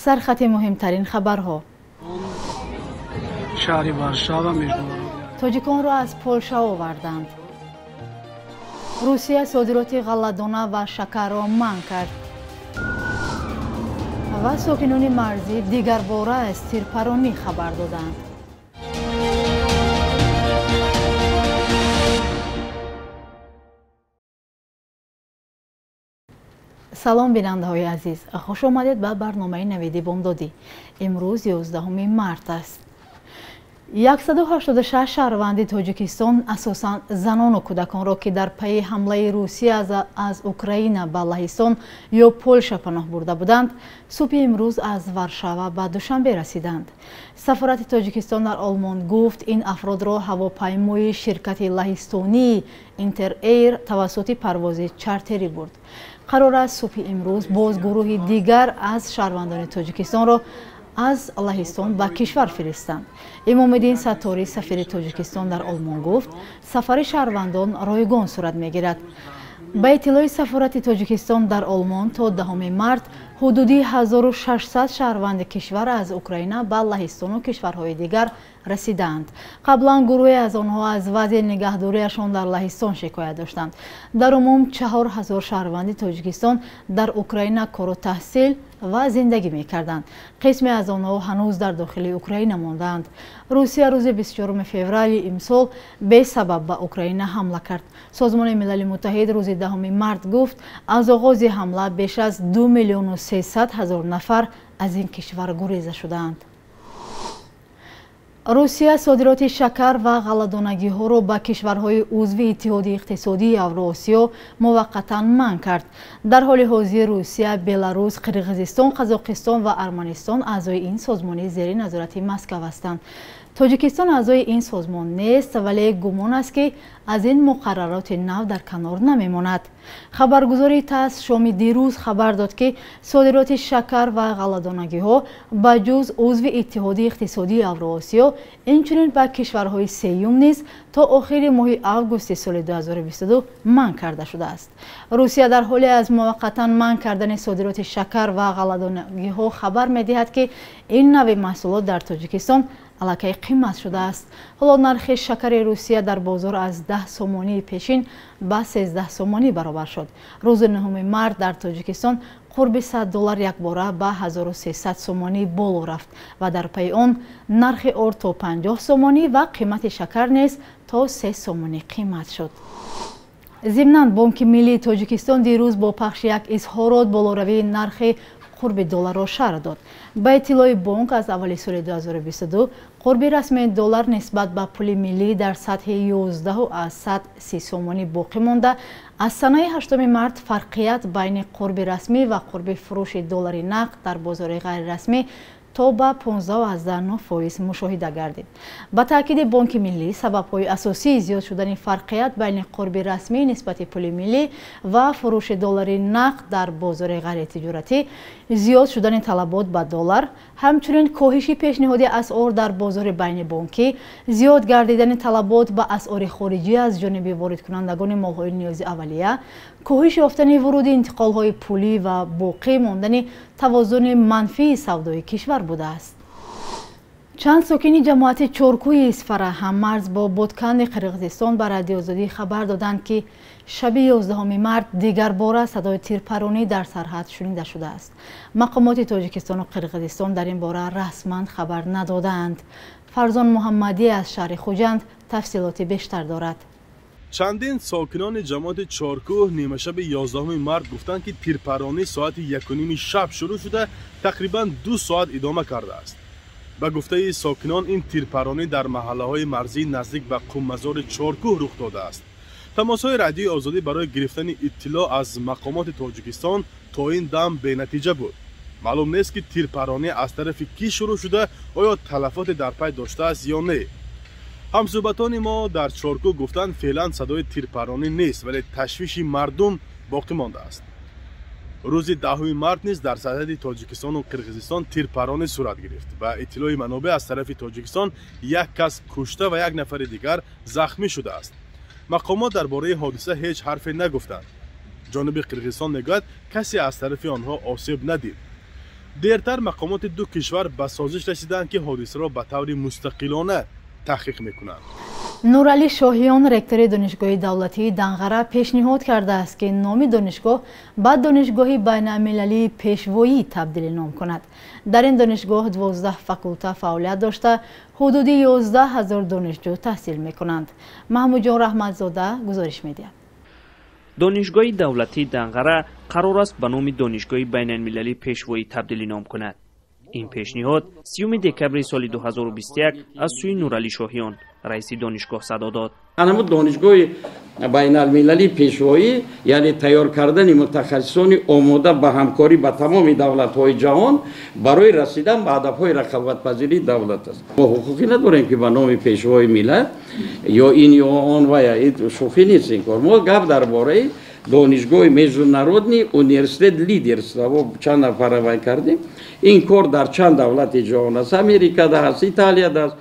سرخط مهمترین خبرها. شهر وارشاوا تاجیکان را از پولشا آوردند. روسیه صادرات غله‌دانه و شکر را منع کرد. و ساکنان مرزی دیگر باره از تیرپرانی خبر دادند. سلام بیننده های عزیز، خوش آمدید به برنامه نویدی بامدادی. امروز 11 مارس است. 186 شهروند تاجیکستان اساساً زنان و کودکان را که در پی حمله روسیه از اوکراین به لهستان یا پولشا پناه برده بودند، صبح امروز از وارشاوا به دوشنبه رسیدند. سفارت تاجیکستان در آلمان گفت این افراد را هواپیمای شرکت لهستانی اینتر ایر توسط پرواز چارتری برد. قرار است صبح امروز باز گروه دیگر از شهروندان تاجیکستان را از لهستان به کشور فرستند. امام‌الدین ستاری سفیر تاجیکستان در آلمان گفت سفر شهروندان رایگان صورت می‌گیرد. به اطلاع سفارت تاجیکستان در آلمان تا 10 مارس حدودی 1600 شهروند کشور از اوکراین به لهستان و کشورهای دیگر رسیدند. قبلا گروهی از آنها از وضع نگهداریشان در لهستان شکایت داشتند. در عموم 4000 شهروند تاجیکستان در اوکراین کار و تحصیل و زندگی می‌کردند. قسمی از آنها هنوز در داخل اوکراین ماندند. روسیه روز 24 فوریه امسال به سبب به اوکراین حمله کرد. سازمان ملل متحد روز 10 مارس گفت از آغاز حمله بیش از 2,300,000 نفر از این کشور گریزه شدند. روسیه صادرات شکر و غله‌دانگی ها را به کشورهای عضو اتحاد اقتصادی اوراسیا موقتا منع کرد. در حال حاضر روسیه، بلاروس، قرقیزستان، قزاقستان و ارمنستان اعضای این سازمان زیر نظارت مسکو هستند. تاجیکستان اعضای این سازمان نیست، ولی گمان است که از این مقررات نو در کنار نمیماند. خبرگزاری تاس شام دیروز خبر داد که صادرات شکر و غله‌دانگی ها به جز عضو اتحاد اقتصادی اوراسیا اینچنین به کشورهای سوم نیز تا آخر ماه آگوست سال 2022 منع کرده شده است. روسیه در حال از موقتا منع کردن صادرات شکر و غله‌دانگی ها خبر می‌دهد که این نوع محصولات در تاجیکستان علاقه قیمت شده است. حالا نرخ شکر روسیه در بازار از 10 سومانی پیشین به 13 سومانی برابر شد. روز 9 مارس در تاجیکستان قرب $100 یک باره به 1300 سومانی بالا رفت و در پی آن نرخ آرد تا 50 سومانی و قیمت شکر نیز تا 3 سومانی قیمت شد. ضمناً بانک ملی تاجیکستان دیروز با پخش یک اظهارات بالاروی نرخ قرب دلار را شرح داد. به اطلاع بانک از اول سال 2022 قرب رسمی دلار نسبت به پول ملی در سطح 11.30 سومانی باقی مانده. از سنه 8 مارس فرقیت بین قرب رسمی و قرب فروش دلار نقد در بازار غیر رسمی تا به 15.9% مشاهده گردید. با تاکید بانک ملی، سبب‌های اساسی زیاد شدن فرقیت بین قرب رسمی نسبت پول ملی و فروش دلار نقد در بازار غیر تجارتی، زیاد شدن طلبات به دلار، همچنین کاهش پیشنهاد اسعار در بازار بین بانکی، زیاد گردیدن طلبات به اسعار خارجی از جانب وارد کنندگان مال‌های نیاز اولیه، کاهش یافتن ورود انتقال‌های پولی و باقی ماندن توازن منفی سودای کشور بوده است. چند ساکن جماعت چارکوی اسفره هممرز با بادکند قرقیزستان به رادیو آزادی خبر دادند که شب 11 مارس دیگر باره صدای تیرپرانی در سرحد شنیده شده است. مقامات تاجیکستان و قرقیزستان در این باره رسما خبر ندادند. فرزان محمدی از شهر خوجند تفصیلات بیشتر دارد. چندین ساکنان جماعت چارکوه نیمه شب 11 مارس گفتند که تیرپرانی ساعت 1:30 شب شروع شده تقریبا 2 ساعت ادامه کرده است. به گفته ساکنان این تیرپرانی در محله های مرزی نزدیک به قم مزار چارکوه رخ داده است. تماس های رادیو آزادی برای گرفتن اطلاع از مقامات تاجیکستان تا این دم بی نتیجه بود. معلوم نیست که تیرپرانی از طرف کی شروع شده، آیا تلفات در پی داشته است یا نه. همصحبتان ما در چارکوه گفتند فعلا صدای تیرپرانی نیست، ولی تشویش مردم باقی مانده است. روز 10 مارس نیز در سرحد تاجیکستان و قرقیزستان تیرپرانی صورت گرفت. و اطلاع منابع از طرف تاجیکستان یک کس کشته و یک نفر دیگر زخمی شده است. مقامات درباره حادثه هیچ حرفی نگفتند. جانب قرقیزستان میگوید کسی از طرف آنها آسیب ندید. دیرتر مقامات دو کشور به سازش رسیدند که حادثه را به طور مستقلانه تحقیق میکنند. نورعلی شاهیان رکتور دانشگاه دولتی دنغره پیشنهاد کرده است که نام دانشگاه به دانشگاه بین‌المللی پیشوایی تبدیل نام کند. در این دانشگاه 12 فاکولته فعالیت داشته حدود 11,000 دانشجو تحصیل میکنند. محمود جان رحمتزاده گزارش می‌دهد. دانشگاه دولتی دنغره قرار است به نام دانشگاه بین‌المللی پیشوایی تبدیل نام کند. این پیشنهاد 30 دکبر سال 2021 از سوی نورعلی شاهیان رئیس دانشگاه صدا داد. انما دانشگاه بین‌المللی پیشوایی یعنی تیار کردن متخصصان آماده به همکاری با تمام دولت‌های جهان برای رسیدن به هدف‌های رقابت‌پذیری دولت است. ما حقوقی نداریم که به نام پیشوای ملت یا این یا آن و یا شوخی نیست این کار. ما گپ درباره دانشگاه международный университет лидерства و چند نفر وای کردیم. این کار در چند دولت جهان است. امریکا است، ایتالیا است.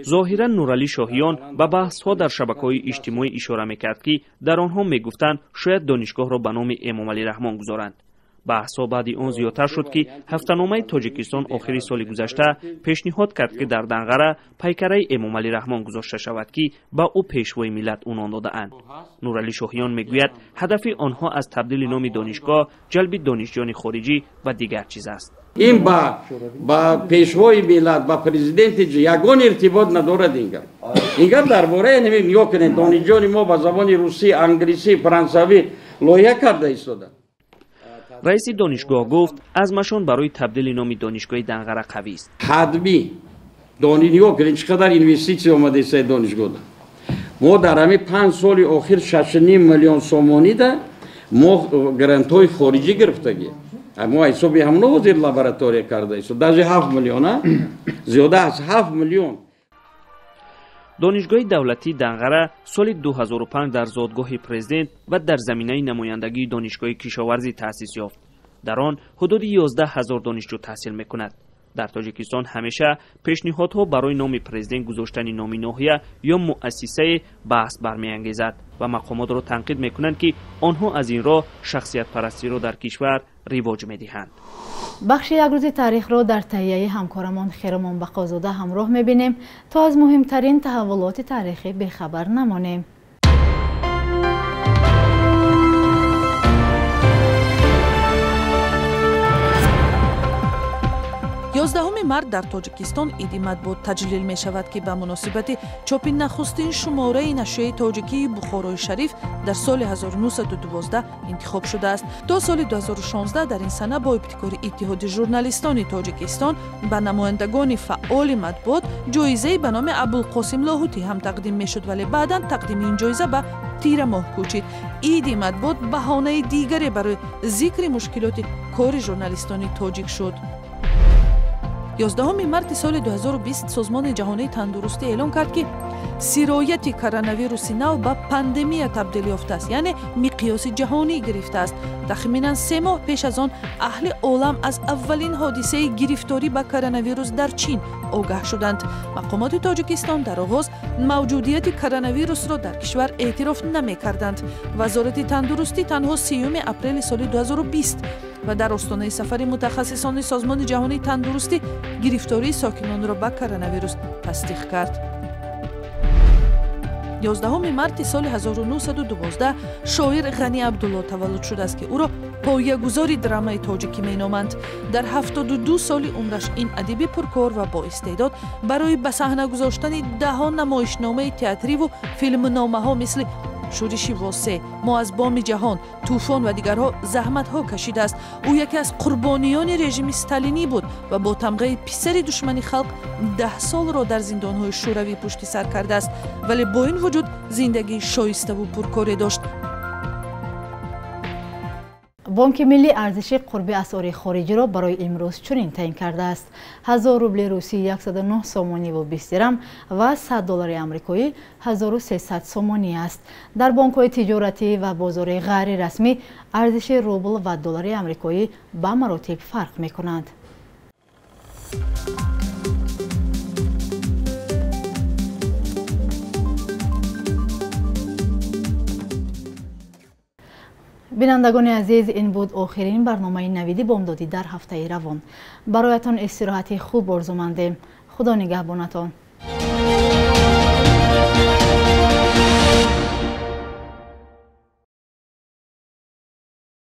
ظاهرا نورعلی شاهیان به بحث‌ها در شبکه‌های اجتماعی اشاره می‌کرد که در آنها می‌گفتند شاید دانشگاه را به نام امام علی رحمان گذارند. بحث‌ها بعد آن زیادتر شد که هفته‌نامه تاجیکستان آخر سال گذشته پیشنهاد کرد که در دنغره پیکره امام علی رحمان گذاشته شود که با او پیشوای ملت عنوان داده‌اند. نورعلی شاهیان می‌گوید هدف آنها از تبدیل نام دانشگاه جلب دانشجویان خارجی و دیگر چیز است. این با پیشوای ملت با پرزیدنت یگان ارتباط ندارد. اینگاه درباره نگاه کنید دانشجویان ما با زبان روسی، انگلیسی، فرانسوی لایحه کرده ایستادند. رئیس دانشگاه گفت عزمشان برای تبدیل نام دانشگاه دنغره قوی است. حتمی دانشگاه که چقدر اینوستیسی اومده است دانشگاه. ما در همین 5 سال اخیر 6.5 میلیون سومانی ده ما گرانت‌های خارجی گرفتگی. اما حسابی همون وزیر لابراتوری کرده است. даже 7 میلیون زیاده از 7 میلیون. دانشگاه دولتی دنغره سال 2005 در زادگاه پرزیدنت و در زمینه نمایندگی دانشگاه کشاورزی تأسیس یافت. در آن حدود 11,000 دانشجو تحصیل میکند. در تاجیکستان همیشه پیشنهادها برای نام پرزیدنت گذاشتن نام ناحیه یا مؤسسه بحث برمیانگیزد و مقامات را تنقید میکنند که آنها از این راه شخصیت پرستی را در کشور رواج میدهند. بخش یک روز تاریخ را در تهیه همکارمان خیرمان بقازاده همراه میبینیم تا از مهمترین تحولات تاریخی بخبر نمانیم. 11 март дар Тоҷикистон иди матбуот таҷлил мешавад ки ба муносибати чопи нахустин шумораи нашрияи тоҷикии Бухорои Шариф дар соли 1912 интихоб шудааст. То соли 2016 дар ин сана бо ибтикори Иттиҳоди журналистони Тоҷикистон ба намояндагони фаъоли матбуот ҷоизаи ба номи Абулқосим Лоҳутӣ ҳам тақдим мешуд, вале баъдан тақдими ин ҷоиза ба тира моҳ кӯчид. иди матбуот баҳонаи дигаре барои зикри мушкилоти кори журналистони тоҷик шуд. 11 марти соли 2020 созмони ҷаҳонии тандурустӣ эълон кард ки сирояти коронавируси нав ба пандемия табдил ёфтааст, яъне миқёси ҷаҳонӣ гирифтааст. тахминан 3 моҳ пеш аз он аҳли олам аз аввалин ҳодисаи гирифторӣ ба коронавирус дар чин огаҳ шуданд. мақомоти тоҷикистон дар оғоз мавҷудияти коронавирусро дар кишвар эътироф намекарданд. вазорати тандурустӣ танҳо 3 апрели соли 2020 و در آستانه سفر متخصصان سازمان جهانی تندرستی گرفتاری ساکنان را به کرونا تصدیق کرد. 11 مارت سال 1912 شاعر غنی عبدالله تولد شده است که او را پایه‌گذار درامای تاجیکی مینامند. در 72 سال عمرش این ادیب پرکار و با استعداد برای به صحنه گذاشتن ده‌ها نمایشنامه تئاتری و فیلمنامه‌ها مثل شورشی واسه، ما از بام جهان، طوفان و دیگرها زحمت‌ها کشیده است. او یکی از قربانیان رژیم استالینی بود و با تمغه پسر دشمنی خلق 10 سال را در زندان‌های شوروی پشت سر کرده است، ولی با این وجود زندگی شایسته و پرکاری داشت. بانک ملی ارزش قربی اسعار خارجی را برای امروز چنین تعیین کرده است: 1000 روبل روسی 109 سومانی و 20 درم و 100 دلار آمریکایی 1300 سومانی است. در بانک‌های تجارتی و بازار غیر رسمی ارزش روبل و دلار آمریکایی به مراتب فرق می‌کنند. بینندگان عزیز، این بود آخرین برنامه نویدی بامدادی در هفته روان. برایتان استراحت خوب آرزو مندیم. خدا نگهبانتان.